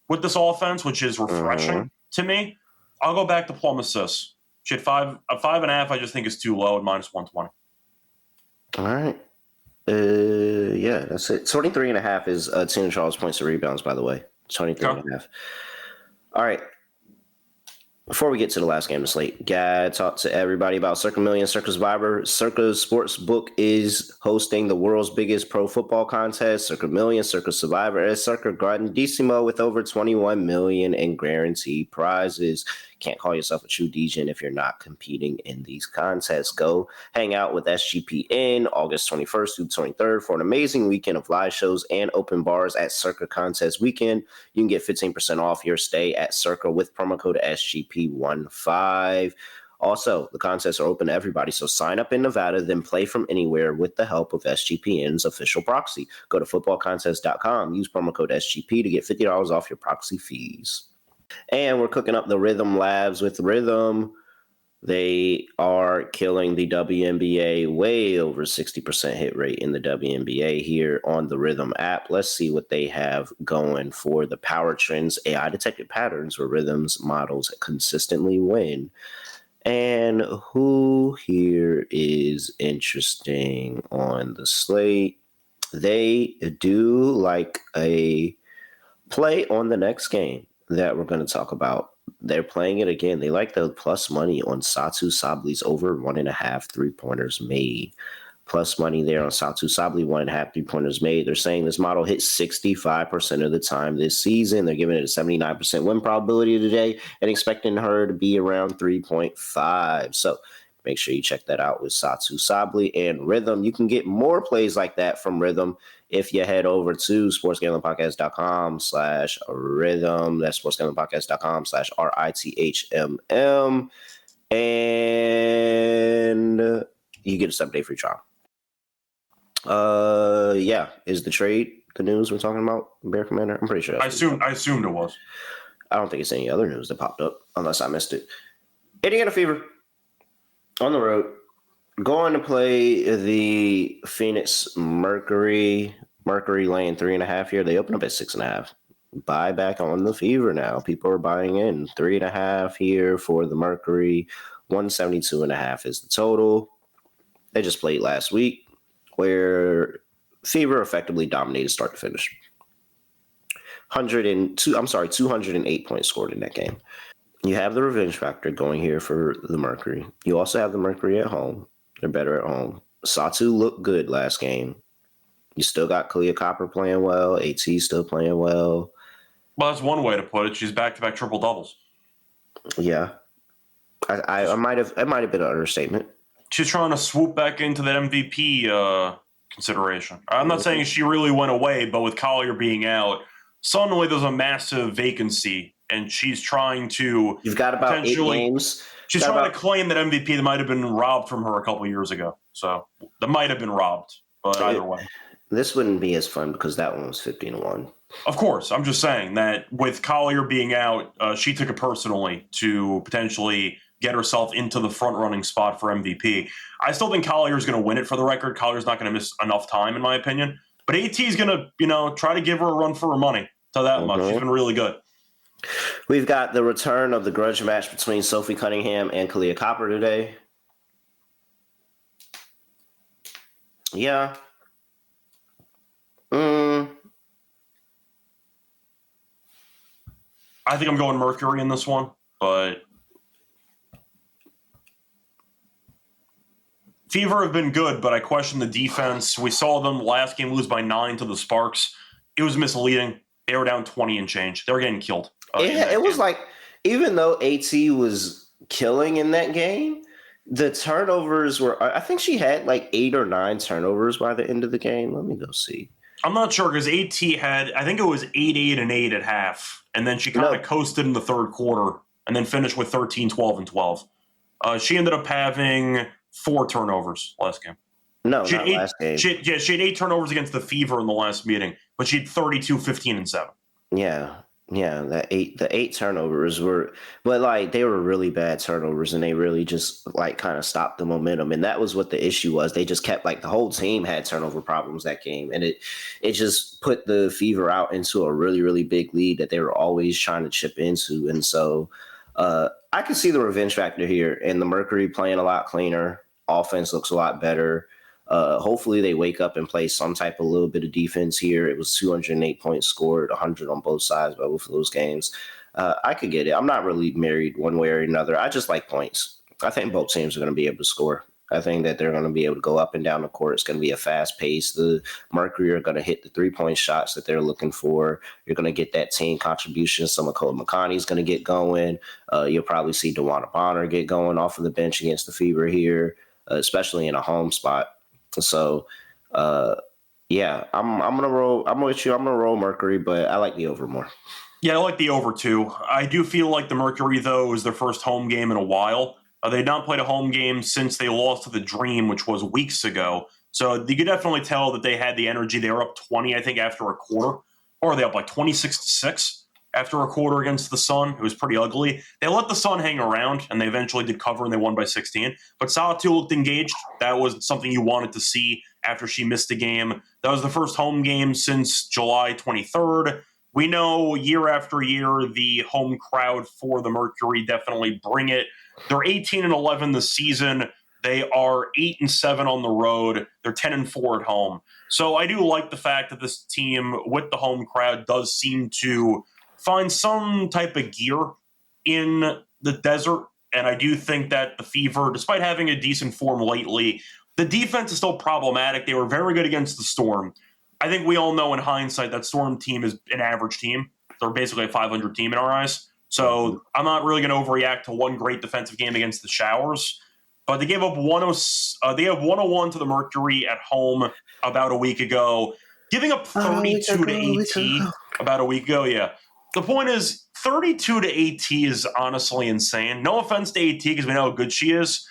with this offense, which is refreshing to me. I'll go back to Plum assists. She had 5.5. I just think is too low at -120. All right. Yeah, that's it. 23.5 is Tina Charles points to rebounds, by the way. 23.5. All right. Before we get to the last game of the slate, gotta talk to everybody about Circa Million, Circa Survivor. Circa Sportsbook is hosting the world's biggest pro football contest, Circa Million, Circa Survivor, and Circa Grandissimo with over 21 million in guaranteed prizes. Can't call yourself a true DJ if you're not competing in these contests. Go hang out with SGPN August 21st through 23rd for an amazing weekend of live shows and open bars at Circa Contest Weekend. You can get 15% off your stay at Circa with promo code SGP15. Also, the contests are open to everybody, so sign up in Nevada, then play from anywhere with the help of SGPN's official proxy. Go to footballcontest.com, use promo code SGP to get $50 off your proxy fees. And we're cooking up the Rhythm Labs with Rhythm. They are killing the WNBA, way over 60% hit rate in the WNBA here on the Rhythm app. Let's see what they have going for the Power Trends AI detected patterns where Rhythm's models consistently win. And who here is interesting on the slate? They do like a play on the next game that we're going to talk about. They're playing it again. They like the plus money on Satu Sabli's over 1.5 3-pointers made. Plus money there on Satu Sabli, 1.5 3-pointers made. They're saying this model hits 65% of the time this season. They're giving it a 79% win probability today and expecting her to be around 3.5. So make sure you check that out with Satu Sabli and Rhythm. You can get more plays like that from Rhythm if you head over to sportsgamblingpodcast.com/rhythm. That's sportsgamblingpodcast.com/RITHMM. And you get a 7-day free trial. Yeah. Is the trade the news we're talking about, Bear Commander? I'm pretty sure. I assumed it was. I don't think it's any other news that popped up, unless I missed it. Indiana Fever on the road, going to play the Phoenix Mercury. Mercury laying 3.5 here. They open up at 6.5. Buy back on the Fever now. People are buying in. 3.5 here for the Mercury. 172.5 is the total. They just played last week, where Fever effectively dominated start to finish. 208 points scored in that game. You have the revenge factor going here for the Mercury. You also have the Mercury at home. They're better at home. Satu looked good last game. You still got Kalia Copper playing well. AT still playing well. Well, that's one way to put it. She's back-to-back triple doubles. Yeah, I might have been an understatement. She's trying to swoop back into that MVP consideration. I'm not saying she really went away, but with Collier being out, suddenly there's a massive vacancy, and she's trying to. You've got about 8 games. She's trying to claim that MVP that might have been robbed from her a couple years ago. So that might have been robbed, but either way. This wouldn't be as fun because that one was 15-1. Of course. I'm just saying that with Collier being out, she took it personally to potentially get herself into the front-running spot for MVP. I still think Collier's going to win it for the record. Collier's not going to miss enough time, in my opinion. But AT's going to, try to give her a run for her money. Tell that much. She's been really good. We've got the return of the grudge match between Sophie Cunningham and Kalia Copper today. Yeah. I think I'm going Mercury in this one, but Fever have been good, but I question the defense. We saw them last game lose by 9 to the Sparks. It was misleading. They were down 20 and change. They were getting killed. It was like, even though AT was killing in that game, the turnovers were, I think she had like 8 or 9 turnovers by the end of the game. Let me go see. I'm not sure because AT had, I think it was 8-8 and 8 at half. And then she kind of coasted in the third quarter and then finished with 13, 12, and 12. She ended up having 4 turnovers last game. No, not last game. She had 8 turnovers against the Fever in the last meeting, but she had 32, 15, and 7. Yeah, the 8 turnovers were, but like they were really bad turnovers, and they really just like kind of stopped the momentum, and that was what the issue was. They just kept, like, the whole team had turnover problems that game, and it just put the Fever out into a really, really big lead that they were always trying to chip into, and so I can see the revenge factor here, and the Mercury playing a lot cleaner. Offense looks a lot better. Hopefully they wake up and play some type of little bit of defense here. It was 208 points scored, 100 on both sides by both of those games. I could get it. I'm not really married one way or another. I just like points. I think both teams are going to be able to score. I think that they're going to be able to go up and down the court. It's going to be a fast pace. The Mercury are going to hit the 3-point shots that they're looking for. You're going to get that team contribution. Some of Cole McConney is going to get going. You'll probably see DeWanna Bonner get going off of the bench against the Fever here, especially in a home spot. So, yeah, I'm gonna roll. I'm with you. I'm gonna roll Mercury, but I like the over more. Yeah, I like the over too. I do feel like the Mercury, though, is their first home game in a while. They had not played a home game since they lost to the Dream, which was weeks ago. So you could definitely tell that they had the energy. They were up 20, I think, after a quarter, or are they up like 26-6 after a quarter against the Sun? It was pretty ugly. They let the Sun hang around, and they eventually did cover, and they won by 16. But Salatu looked engaged. That was something you wanted to see after she missed a game. That was the first home game since July 23rd. We know year after year, the home crowd for the Mercury definitely bring it. They're 18-11 this season. They are 8-7 on the road. They're 10-4 at home. So I do like the fact that this team with the home crowd does seem to find some type of gear in the desert. And I do think that the Fever, despite having a decent form lately, the defense is still problematic. They were very good against the Storm. I think we all know in hindsight that Storm team is an average team. They're basically a 500 team in our eyes. So I'm not really going to overreact to one great defensive game against the Showers. But they gave up 101 to the Mercury at home about a week ago, giving up 32 to AT about a week ago. Yeah. The point is, 32 to AT is honestly insane. No offense to AT because we know how good she is,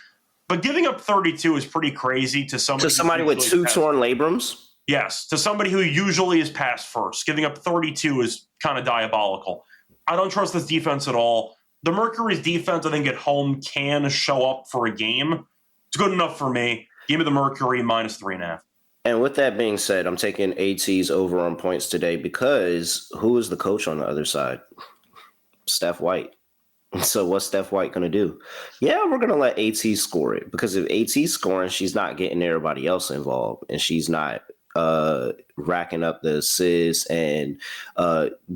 but giving up 32 is pretty crazy to somebody with 2 torn labrums. Yes, to somebody who usually is pass first. Giving up 32 is kind of diabolical. I don't trust this defense at all. The Mercury's defense, I think, at home can show up for a game. It's good enough for me. Give me the Mercury minus 3.5. And with that being said, I'm taking AT's over on points today because who is the coach on the other side? Steph White. So what's Steph White going to do? Yeah, we're going to let AT score it because if AT's scoring, she's not getting everybody else involved, and she's not racking up the assists and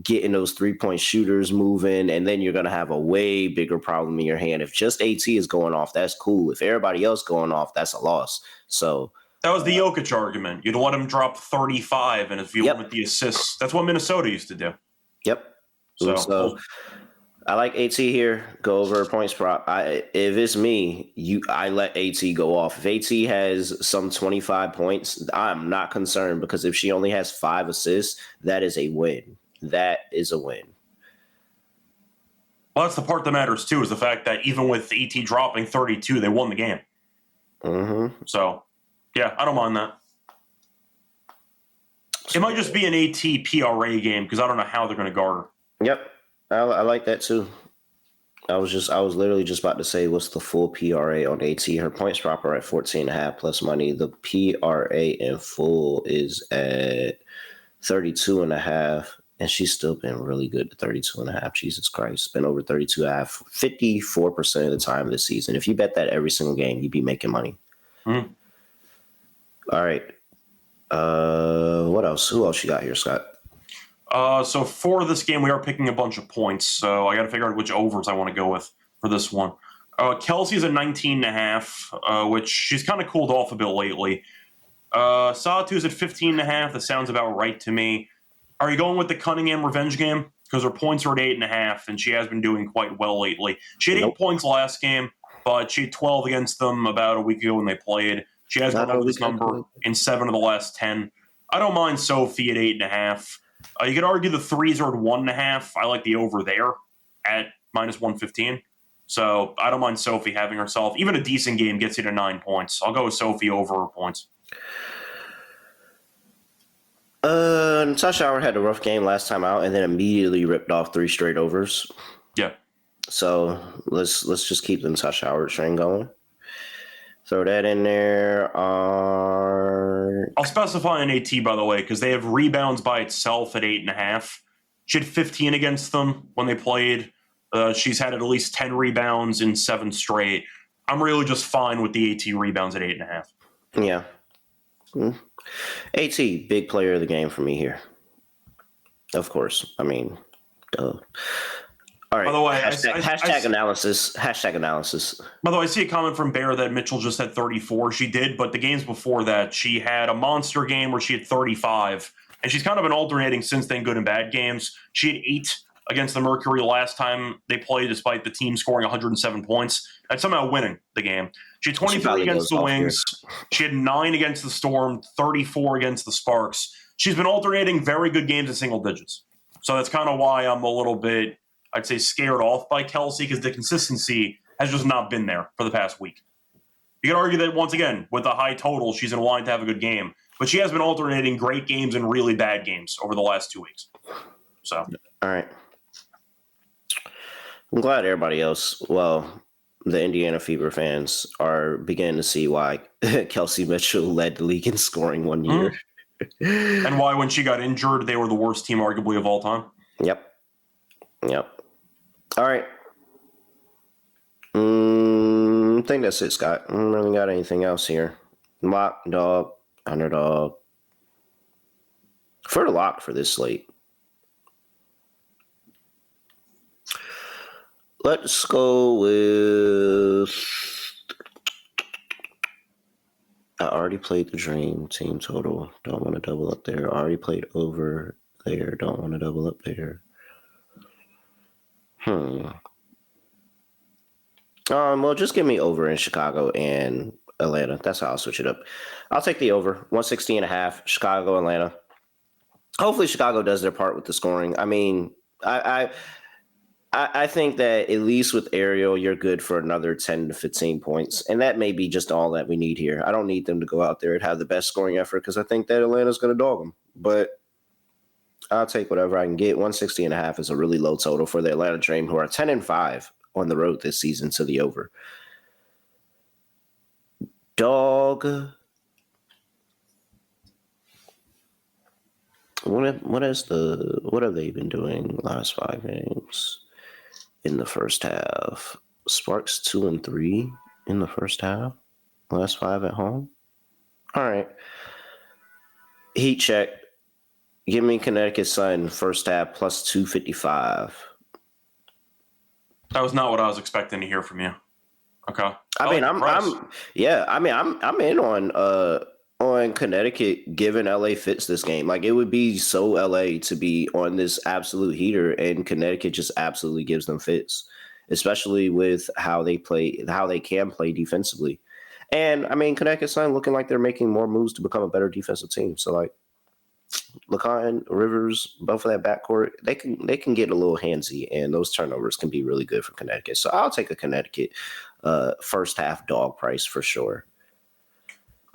getting those 3-point shooters moving, and then you're going to have a way bigger problem in your hand. If just AT is going off, that's cool. If everybody else going off, that's a loss. So that was the Jokic argument. You'd let him drop 35, and if you limit the assists, that's what Minnesota used to do. Yep. So I like AT here. Go over points prop. If it's me, I let AT go off. If AT has some 25 points, I'm not concerned because if she only has 5 assists, that is a win. That is a win. Well, that's the part that matters too, is the fact that even with AT dropping 32, they won the game. Mm-hmm. So, yeah, I don't mind that. It might just be an AT PRA game because I don't know how they're going to guard her. Yep. I like that too. I was literally just about to say what's the full PRA on AT. Her points proper at 14.5 plus money. The PRA in full is at 32.5, and she's still been really good at 32.5. Jesus Christ, been over 32.5 54% of the time this season. If you bet that every single game, you'd be making money. Mm-hmm. All right. What else? Who else you got here, Scott? So for this game, we are picking a bunch of points. So I got to figure out which overs I want to go with for this one. Kelsey's a 19.5, which she's kind of cooled off a bit lately. Satu's at 15.5. That sounds about right to me. Are you going with the Cunningham revenge game? Because her points are at 8.5, and she has been doing quite well lately. She had 8 points last game, but she had 12 against them about a week ago when they played. She has gone over this number in 7 of the last 10. I don't mind Sophie at 8.5. You could argue the threes are at 1.5. I like the over there at minus 115. So I don't mind Sophie having herself. Even a decent game gets you to 9 points. I'll go with Sophie over her points. Natasha Howard had a rough game last time out and then immediately ripped off 3 straight overs. Yeah. So let's just keep the Natasha Howard train going. Throw that in there. I'll specify an AT, by the way, because they have rebounds by itself at 8.5. She had 15 against them when they played. She's had at least 10 rebounds in 7 straight. I'm really just fine with the AT rebounds at 8.5. Yeah. AT, big player of the game for me here. Of course. I mean, duh. All right. By the way, hashtag analysis. Hashtag analysis. By the way, I see a comment from Bear that Mitchell just had 34. She did, but the games before that, she had a monster game where she had 35. And she's kind of been alternating since then, good and bad games. She had 8 against the Mercury last time they played, despite the team scoring 107 points and somehow winning the game. She had 23 against the Wings. She had 9 against the Storm, 34 against the Sparks. She's been alternating very good games in single digits. So that's kind of why I'm a little bit, I'd say, scared off by Kelsey, because the consistency has just not been there for the past week. You can argue that, once again, with a high total, she's in line to have a good game. But she has been alternating great games and really bad games over the last 2 weeks. So, all right. I'm glad everybody else, well, the Indiana Fever fans are beginning to see why Kelsey Mitchell led the league in scoring one year. And why, when she got injured, they were the worst team arguably of all time. Yep. All right. I think that's it, Scott. I don't really got anything else here. Lock, dog, underdog. For the lock for this slate. Let's go with... I already played the Dream team total. Don't want to double up there. I already played over there. Don't want to double up there. Well, just give me over in Chicago and Atlanta. That's how I'll switch it up. I'll take the over. 160.5. Chicago, Atlanta. Hopefully Chicago does their part with the scoring. I mean, I think that at least with Ariel, you're good for another 10 to 15 points. And that may be just all that we need here. I don't need them to go out there and have the best scoring effort, because I think that Atlanta's going to dog them. But I'll take whatever I can get. 160.5 is a really low total for the Atlanta Dream, who are 10-5 on the road this season to the over. Dog. What have they been doing last 5 games in the first half? Sparks 2-3 in the first half. Last 5 at home. All right. Heat check. Give me Connecticut Sun first half plus 255. That was not what I was expecting to hear from you. Okay. I'm in on Connecticut, given LA fits this game. Like, it would be so LA to be on this absolute heater, and Connecticut just absolutely gives them fits, especially with how they can play defensively. And I mean, Connecticut Sun looking like they're making more moves to become a better defensive team. So, like, LeConte, Rivers, both of that backcourt, they can get a little handsy, and those turnovers can be really good for Connecticut. So I'll take a Connecticut first half dog price for sure.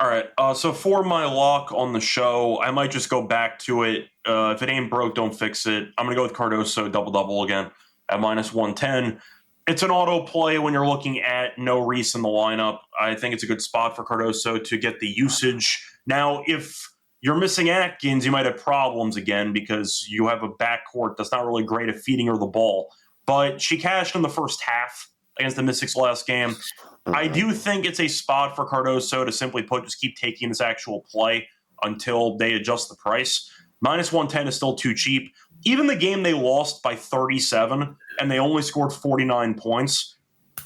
All right. So for my lock on the show, I might just go back to it. If it ain't broke, don't fix it. I'm going to go with Cardoso double-double again at minus 110. It's an auto play when you're looking at no Reese in the lineup. I think it's a good spot for Cardoso to get the usage. Now, if you're missing Atkins, you might have problems again, because you have a backcourt that's not really great at feeding her the ball. But she cashed in the first half against the Mystics last game. I do think it's a spot for Cardoso to, simply put, just keep taking this actual play until they adjust the price. Minus 110 is still too cheap. Even the game they lost by 37 and they only scored 49 points,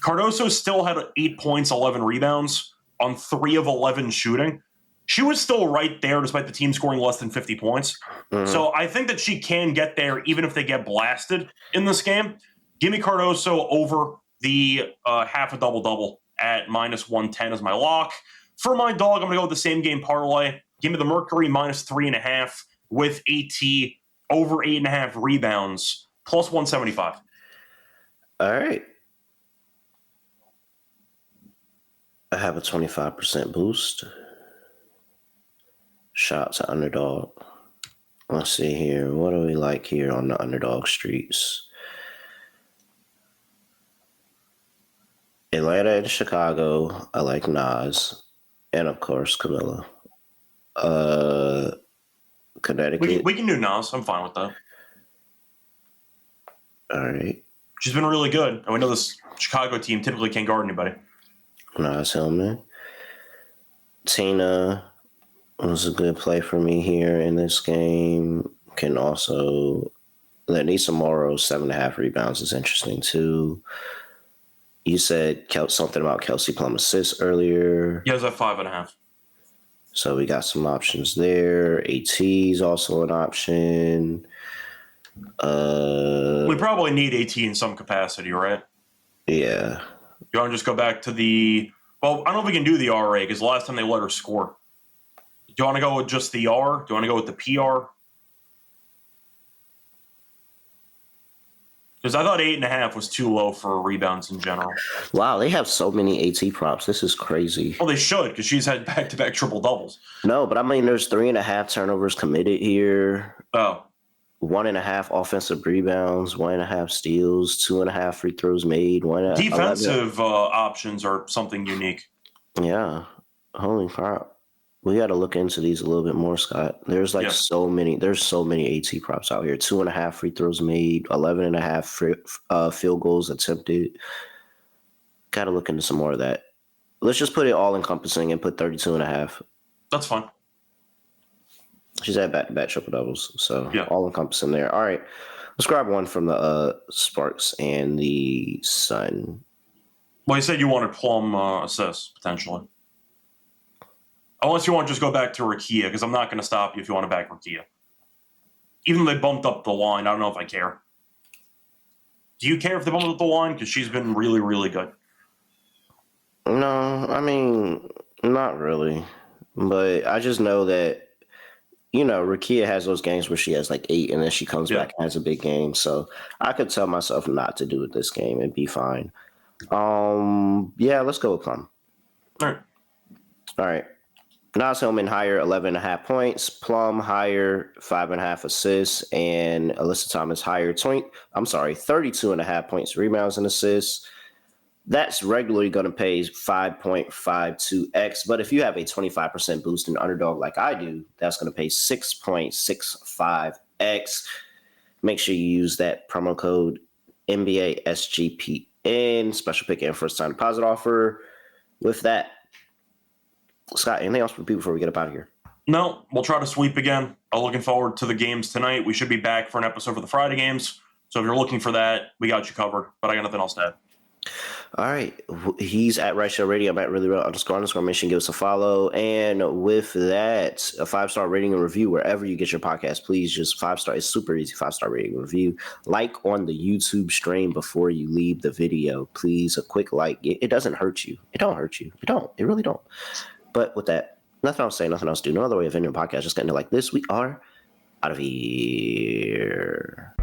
Cardoso still had 8 points, 11 rebounds on 3 of 11 shooting. She was still right there despite the team scoring less than 50 points. Mm-hmm. So I think that she can get there even if they get blasted in this game. Give me Cardoso over the half a double-double at -110 as my lock. For my dog, I'm going to go with the same game parlay. Give me the Mercury -3.5 with AT over 8.5 rebounds, plus 175. All right. I have a 25% boost. Shot to underdog. Let's see here. What do we like here on the underdog streets? Atlanta and Chicago. I like Nas. And, of course, Camilla. Connecticut. We can do Nas. I'm fine with that. All right. She's been really good. And we know this Chicago team typically can't guard anybody. Nas Hillman. Tina was a good play for me here in this game. Can also Lenisa Morrow's 7.5 rebounds is interesting too. You said something about Kelsey Plum assists earlier. Yeah, it was at 5.5. So we got some options there. AT is also an option. We probably need AT in some capacity, right? Yeah. You want to just go back to well, I don't know if we can do the RA because the last time they let her score. Do you want to go with just the R? Do you want to go with the PR? Because I thought 8.5 was too low for rebounds in general. Wow, they have so many AT props. This is crazy. Well, they should because she's had back-to-back triple doubles. No, but I mean, there's 3.5 turnovers committed here. Oh. 1.5 offensive rebounds, 1.5 steals, 2.5 free throws made. Defensive options are something unique. Yeah. Holy crap. We got to look into these a little bit more, Scott. There's so many AT props out here. 2.5 free throws made, 11.5 field goals attempted. Got to look into some more of that. Let's just put it all encompassing and put 32.5. That's fine. She's had back-to-back triple doubles, so yeah. All encompassing there. All right, let's grab one from the Sparks and the Sun. Well, you said you wanted Plum assists potentially. Unless you want to just go back to Rakia, because I'm not going to stop you if you want to back Rakia. Even though they bumped up the line, I don't know if I care. Do you care if they bumped up the line? Because she's been really, really good. No, I mean, not really. But I just know that, Rakia has those games where she has 8 and then she comes back and has a big game. So I could tell myself not to do it this game and be fine. Let's go with Plum. All right. Nas Hillman higher, 11.5 points. Plum higher, 5.5 assists. And Alyssa Thomas higher, 32.5 points, rebounds, and assists. That's regularly going to pay 5.52x. But if you have a 25% boost in underdog like I do, that's going to pay 6.65x. Make sure you use that promo code NBA SGPN, special pick and first time deposit offer. With that, Scott, anything else for people before we get up out of here? No, we'll try to sweep again. I'm looking forward to the games tonight. We should be back for an episode for the Friday games. So if you're looking for that, we got you covered. But I got nothing else to add. All right. He's at Right Show Radio. I'm at really real __. Make sure you give us a follow. And with that, a 5-star rating and review wherever you get your podcast. Please just 5-star. It's super easy. 5-star rating and review. Like on the YouTube stream before you leave the video. Please, a quick like. It doesn't hurt you. It don't hurt you. It don't. It really don't. But with that, nothing else to say, nothing else to do. No other way of ending a podcast. Just getting it like this. We are out of here.